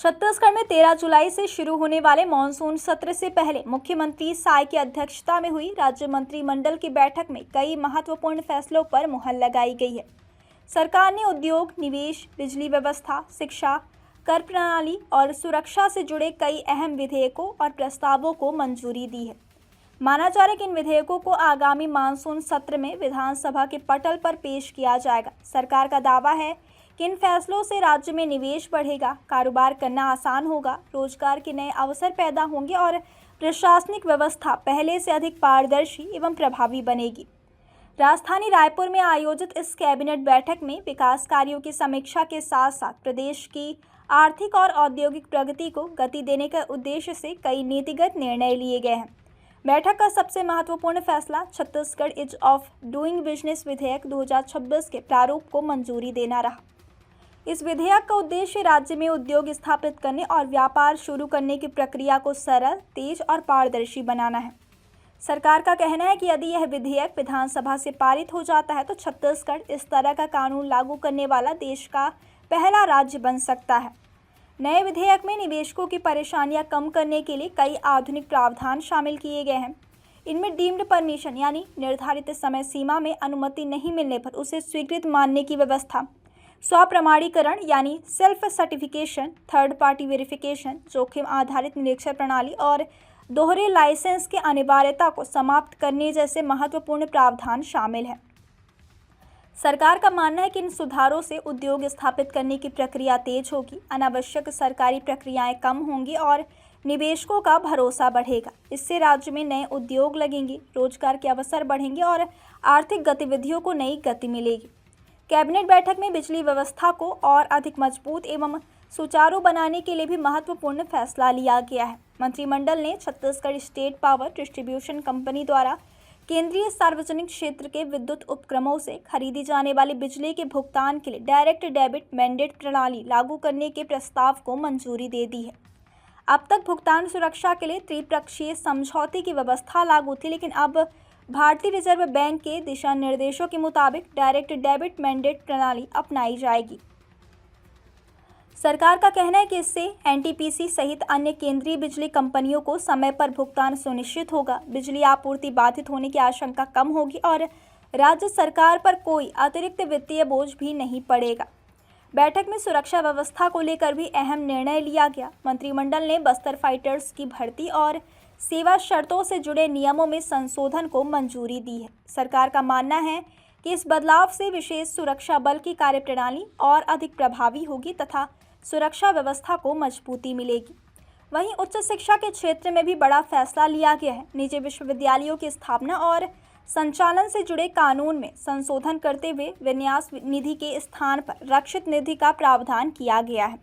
छत्तीसगढ़ में 13 जुलाई से शुरू होने वाले मानसून सत्र से पहले मुख्यमंत्री साय की अध्यक्षता में हुई राज्य मंत्रिमंडल की बैठक में कई महत्वपूर्ण फैसलों पर मुहर लगाई गई है। सरकार ने उद्योग, निवेश, बिजली व्यवस्था, शिक्षा, कर प्रणाली और सुरक्षा से जुड़े कई अहम विधेयकों और प्रस्तावों को मंजूरी दी है। माना जा रहा है कि इन विधेयकों को आगामी मानसून सत्र में विधानसभा के पटल पर पेश किया जाएगा। सरकार का दावा है कि इन फैसलों से राज्य में निवेश बढ़ेगा, कारोबार करना आसान होगा, रोजगार के नए अवसर पैदा होंगे और प्रशासनिक व्यवस्था पहले से अधिक पारदर्शी एवं प्रभावी बनेगी। राजधानी रायपुर में आयोजित इस कैबिनेट बैठक में विकास कार्यों की समीक्षा के साथ साथ प्रदेश की आर्थिक और औद्योगिक प्रगति को गति देने के उद्देश्य से कई नीतिगत निर्णय लिए गए हैं। बैठक का सबसे महत्वपूर्ण फैसला Chhattisgarh ease of doing business विधेयक 2026 के प्रारूप को मंजूरी देना रहा। इस विधेयक का उद्देश्य राज्य में उद्योग स्थापित करने और व्यापार शुरू करने की प्रक्रिया को सरल, तेज और पारदर्शी बनाना है। सरकार का कहना है कि यदि यह विधेयक विधानसभा से पारित हो जाता है तो छत्तीसगढ़ इस तरह का कानून लागू करने वाला देश का पहला राज्य बन सकता है। नए विधेयक में निवेशकों की परेशानियां कम करने के लिए कई आधुनिक प्रावधान शामिल किए गए हैं। इनमें डीम्ड परमिशन यानी निर्धारित समय सीमा में अनुमति नहीं मिलने पर उसे स्वीकृत मानने की व्यवस्था, स्वप्रमाणीकरण यानी self certification, third party verification, जोखिम आधारित निरीक्षण प्रणाली और दोहरे लाइसेंस की अनिवार्यता को समाप्त करने जैसे महत्वपूर्ण प्रावधान शामिल हैं। सरकार का मानना है कि इन सुधारों से उद्योग स्थापित करने की प्रक्रिया तेज होगी, अनावश्यक सरकारी प्रक्रियाएं कम होंगी और निवेशकों का भरोसा बढ़ेगा। इससे राज्य में नए उद्योग लगेंगे, रोजगार के अवसर बढ़ेंगे और आर्थिक गतिविधियों को नई गति मिलेगी। कैबिनेट बैठक में बिजली व्यवस्था को और अधिक मजबूत एवं सुचारू बनाने के लिए भी महत्वपूर्ण फैसला लिया गया है। मंत्रिमंडल ने Chhattisgarh state power distribution company द्वारा केंद्रीय सार्वजनिक क्षेत्र के विद्युत उपक्रमों से खरीदी जाने वाली बिजली के भुगतान के लिए डायरेक्ट डेबिट मैंडेट प्रणाली लागू करने के प्रस्ताव को मंजूरी दे दी है। अब तक भुगतान सुरक्षा के लिए त्रिपक्षीय समझौते की व्यवस्था लागू थी, लेकिन अब भारतीय रिजर्व बैंक के दिशा निर्देशों के मुताबिक डायरेक्ट डेबिट मैंडेट प्रणाली अपनाई जाएगी। सरकार का कहना है कि इससे एनटीपीसी सहित अन्य केंद्रीय बिजली कंपनियों को समय पर भुगतान सुनिश्चित होगा, बिजली आपूर्ति बाधित होने की आशंका कम होगी और राज्य सरकार पर कोई अतिरिक्त वित्तीय बोझ भी नहीं पड़ेगा। बैठक में सुरक्षा व्यवस्था को लेकर भी अहम निर्णय लिया गया। मंत्रिमंडल ने बस्तर फाइटर्स की भर्ती और सेवा शर्तों से जुड़े नियमों में संशोधन को मंजूरी दी है। सरकार का मानना है कि इस बदलाव से विशेष सुरक्षा बल की कार्यप्रणाली और अधिक प्रभावी होगी तथा सुरक्षा व्यवस्था को मजबूती मिलेगी। वहीं उच्च शिक्षा के क्षेत्र में भी बड़ा फैसला लिया गया है। निजी विश्वविद्यालयों की स्थापना और संचालन से जुड़े कानून में संशोधन करते हुए विन्यास निधि के स्थान पर रक्षित निधि का प्रावधान किया गया है।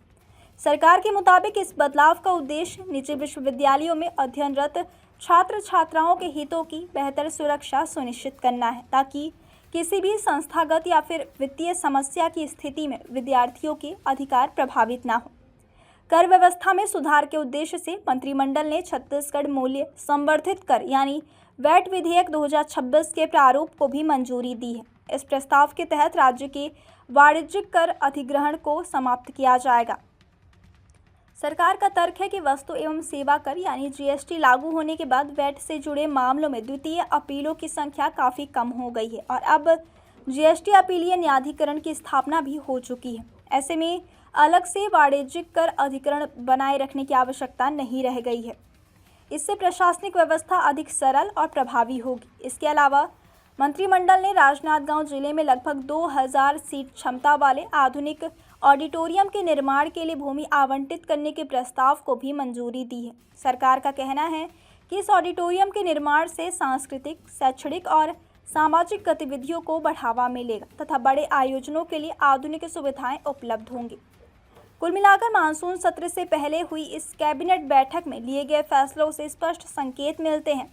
सरकार के मुताबिक इस बदलाव का उद्देश्य निजी विश्वविद्यालयों में अध्ययनरत छात्र छात्राओं के हितों की बेहतर सुरक्षा सुनिश्चित करना है, ताकि किसी भी संस्थागत या फिर वित्तीय समस्या की स्थिति में विद्यार्थियों के अधिकार प्रभावित ना हो। कर व्यवस्था में सुधार के उद्देश्य से मंत्रिमंडल ने छत्तीसगढ़ मूल्य संवर्धित कर यानी वैट विधेयक 2026 के प्रारूप को भी मंजूरी दी है। इस प्रस्ताव के तहत राज्य के वाणिज्यिक कर अधिग्रहण को समाप्त किया जाएगा। सरकार का तर्क है कि वस्तु एवं सेवा कर यानी जीएसटी लागू होने के बाद वैट से जुड़े मामलों में द्वितीय अपीलों की संख्या काफ़ी कम हो गई है और अब जीएसटी अपीलीय न्यायाधिकरण की स्थापना भी हो चुकी है। ऐसे में अलग से वाणिज्यिक कर अधिकरण बनाए रखने की आवश्यकता नहीं रह गई है। इससे प्रशासनिक व्यवस्था अधिक सरल और प्रभावी होगी। इसके अलावा मंत्रिमंडल ने राजनांदगांव जिले में लगभग 2000 सीट क्षमता वाले आधुनिक ऑडिटोरियम के निर्माण के लिए भूमि आवंटित करने के प्रस्ताव को भी मंजूरी दी है। सरकार का कहना है कि इस ऑडिटोरियम के निर्माण से सांस्कृतिक, शैक्षणिक और सामाजिक गतिविधियों को बढ़ावा मिलेगा तथा बड़े आयोजनों के लिए आधुनिक सुविधाएं उपलब्ध होंगी। कुल मिलाकर मानसून सत्र से पहले हुई इस कैबिनेट बैठक में लिए गए फैसलों से स्पष्ट संकेत मिलते हैं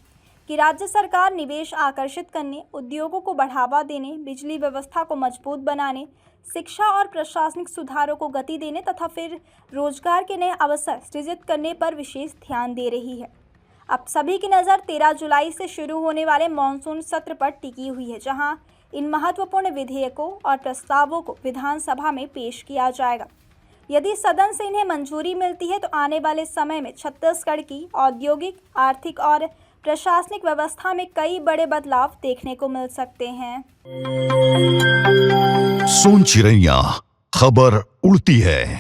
कि राज्य सरकार निवेश आकर्षित करने, उद्योगों को बढ़ावा देने, बिजली व्यवस्था को मजबूत बनाने, शिक्षा और प्रशासनिक सुधारों को गति देने तथा फिर रोजगार के नए अवसर सृजित करने पर विशेष ध्यान दे रही है। अब सभी की नज़र 13 जुलाई से शुरू होने वाले मानसून सत्र पर टिकी हुई है, जहां इन महत्वपूर्ण विधेयकों और प्रस्तावों को विधानसभा में पेश किया जाएगा। यदि सदन से इन्हें मंजूरी मिलती है तो आने वाले समय में छत्तीसगढ़ की औद्योगिक, आर्थिक और प्रशासनिक व्यवस्था में कई बड़े बदलाव देखने को मिल सकते हैं। सोन चिरैया, खबर उड़ती है।